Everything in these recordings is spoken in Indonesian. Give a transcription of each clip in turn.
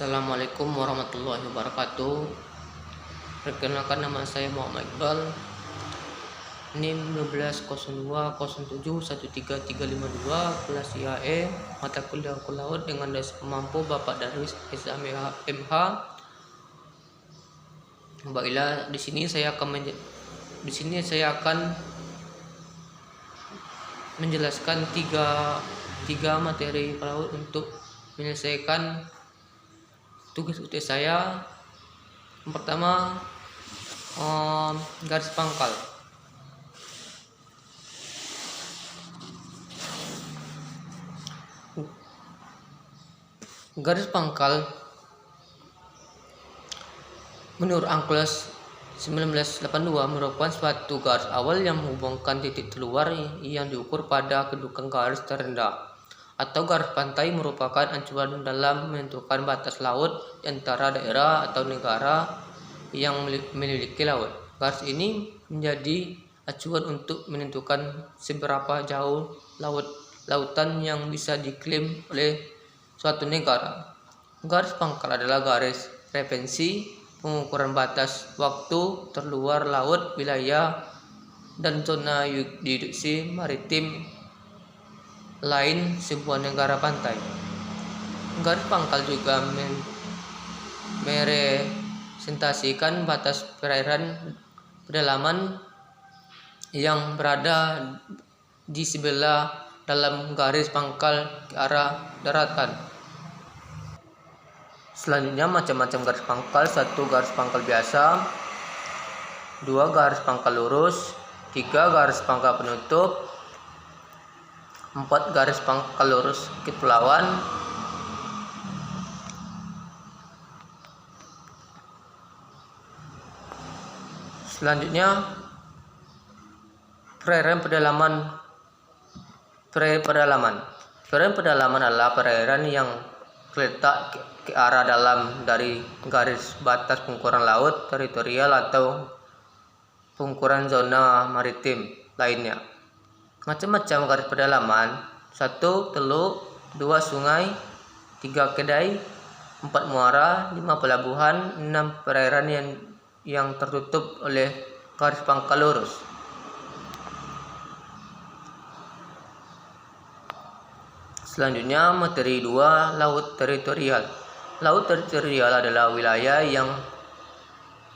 Assalamualaikum warahmatullahi wabarakatuh. Perkenalkan, nama saya Muhammad Iqbal, NIM 1202071352, kelas IAE, mata kuliah hukum laut dengan dasar mampu Bapak Darwis SMH. Baiklah, di sini saya akan menjelaskan tiga materi pelaut untuk menyelesaikan tugas UT saya. Yang pertama, garis pangkal. Garis pangkal menurut Unclos 1982 merupakan suatu garis awal yang menghubungkan titik terluar yang diukur pada kedudukan garis terendah. Atau garis pantai merupakan acuan dalam menentukan batas laut di antara daerah atau negara yang memiliki laut. Garis ini menjadi acuan untuk menentukan seberapa jauh lautan yang bisa diklaim oleh suatu negara. Garis pangkal adalah garis referensi pengukuran batas waktu terluar laut, wilayah, dan zona yurisdiksi maritim lain sebuah negara pantai. Garis pangkal juga merepresentasikan batas perairan pedalaman yang berada di sebelah dalam garis pangkal ke arah daratan. Selanjutnya, macam-macam garis pangkal. 1. Garis pangkal biasa. 2. Garis pangkal lurus. 3. Garis pangkal penutup. 4. Garis pangkal lurus kepulauan. 5. Selanjutnya, perairan pedalaman. Perairan pedalaman adalah perairan yang terletak ke arah dalam dari garis batas pengukuran laut teritorial atau pengukuran zona maritim lainnya. Macam-macam garis pedalaman. 1. Teluk. 2. Sungai. 3. Kedai. 4. Muara. 5. Pelabuhan. 6. Perairan yang tertutup oleh garis pangkal lurus. Selanjutnya, materi 2. Laut teritorial. Laut teritorial adalah wilayah yang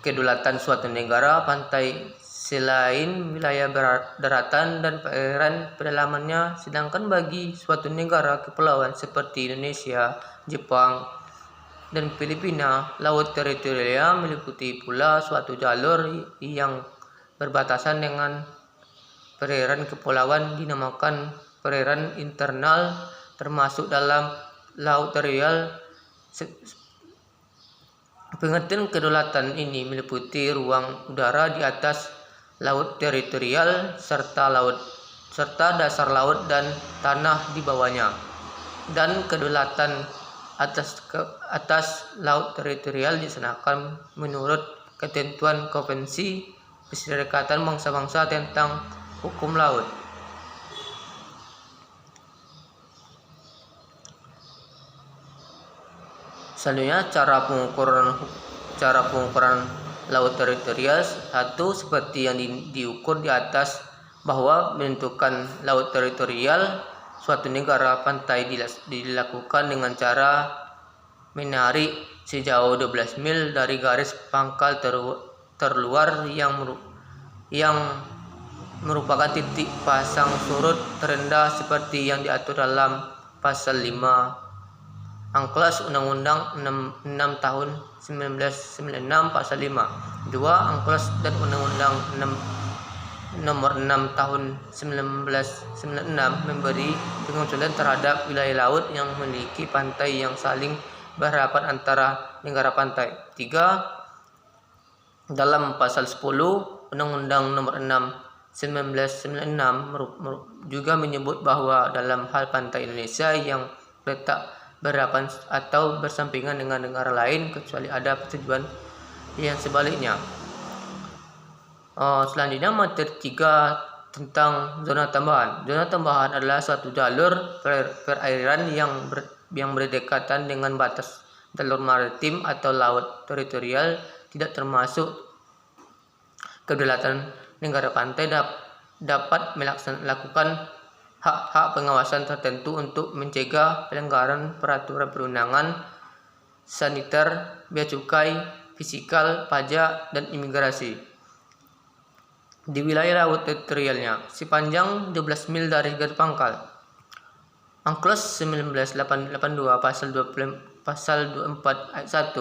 kedaulatan suatu negara pantai selain wilayah daratan dan perairan pedalamannya. Sedangkan bagi suatu negara kepulauan seperti Indonesia, Jepang, dan Filipina, laut teritorial meliputi pula suatu jalur yang berbatasan dengan perairan kepulauan dinamakan perairan internal. Termasuk dalam laut teritorial, pengertian kedaulatan ini meliputi ruang udara di atas laut teritorial serta dasar laut dan tanah di bawahnya. Dan kedaulatan atas laut teritorial dilaksanakan menurut ketentuan Konvensi Perserikatan Bangsa-Bangsa tentang Hukum Laut. Selanjutnya, cara pengukuran laut teritorial. 1. Seperti yang diukur di atas, bahwa menentukan laut teritorial suatu negara pantai dilakukan dengan cara menarik sejauh 12 mil dari garis pangkal terluar yang merupakan titik pasang surut terendah seperti yang diatur dalam pasal 5 Unclos Undang-Undang 6 tahun 1996 pasal 5. 2. Unclos dan Undang-Undang nomor 6 tahun 1996 memberi pengecualian terhadap wilayah laut yang memiliki pantai yang saling berhadapan antara negara pantai. 3. Dalam pasal 10 Undang-Undang nomor 6 1996 juga menyebut bahwa dalam hal pantai Indonesia yang letak berhadapan atau bersampingan dengan negara lain, kecuali ada persetujuan yang sebaliknya. Selanjutnya, materi 3 tentang zona tambahan. Zona tambahan adalah suatu jalur perairan yang berdekatan dengan batas jalur maritim atau laut teritorial tidak termasuk kedaulatan negara pantai dapat melakukan hak-hak pengawasan tertentu untuk mencegah pelanggaran peraturan perundangan, saniter, bea cukai, fisikal, pajak, dan imigrasi. Di wilayah laut teritorialnya, sepanjang 12 mil dari garis pangkal. UNCLOS 1982 pasal 24 ayat 1,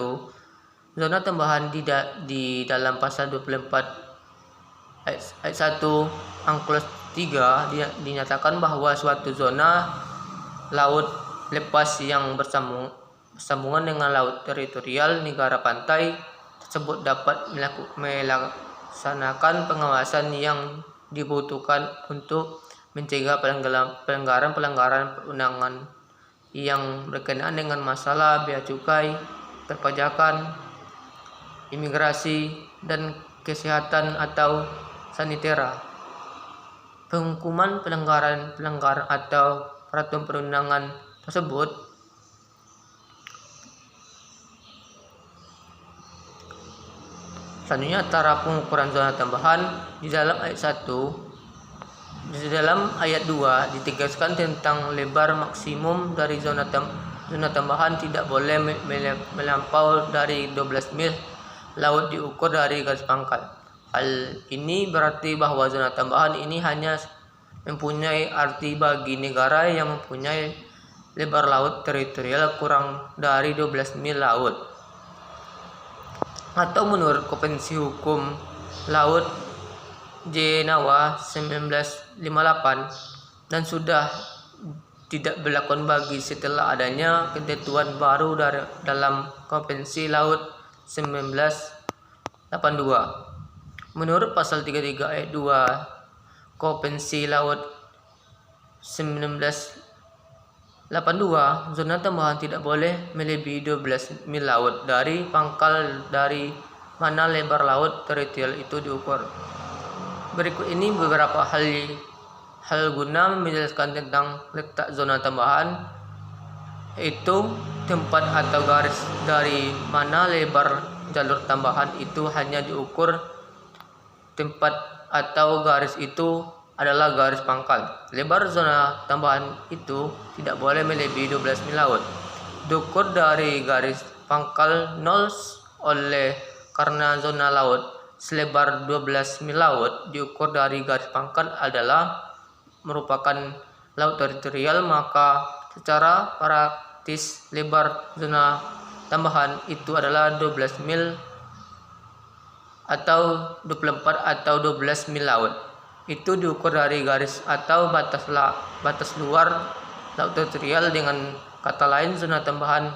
zona tambahan di dalam pasal 24 ayat 1 UNCLOS 3 dinyatakan bahwa suatu zona laut lepas yang bersambungan dengan laut teritorial negara pantai tersebut dapat melaksanakan pengawasan yang dibutuhkan untuk mencegah pelanggaran perundangan yang berkenaan dengan masalah bea cukai, perpajakan, imigrasi, dan kesehatan atau sanitera. Penghukuman pelanggaran atau peraturan perundangan tersebut selanjutnya, taraf pengukuran zona tambahan di dalam ayat 1. Di dalam ayat 2 ditegaskan tentang lebar maksimum dari zona tambahan tidak boleh melampau dari 12 mil laut diukur dari garis pangkal. Hal ini berarti bahwa zona tambahan ini hanya mempunyai arti bagi negara yang mempunyai lebar laut teritorial kurang dari 12 mil laut. Atau menurut Konvensi Hukum Laut Jenewa 1958 dan sudah tidak berlaku bagi setelah adanya ketentuan baru dalam Konvensi Laut 1982. Menurut pasal 33 ayat 2 Konvensi Laut 1982, zona tambahan tidak boleh melebihi 12 mil laut dari pangkal dari mana lebar laut teritorial itu diukur. Berikut ini beberapa hal guna menjelaskan tentang letak zona tambahan, yaitu tempat atau garis dari mana lebar jalur tambahan itu hanya diukur. Tempat atau garis itu adalah garis pangkal. Lebar zona tambahan itu tidak boleh melebihi 12 mil laut. Diukur dari garis pangkal 0 karena zona laut selebar 12 mil laut diukur dari garis pangkal adalah merupakan laut teritorial, maka secara praktis lebar zona tambahan itu adalah 12 mil atau 24 atau 12 mil laut. Itu diukur dari garis atau batas luar laut teritorial. Dengan kata lain, zona tambahan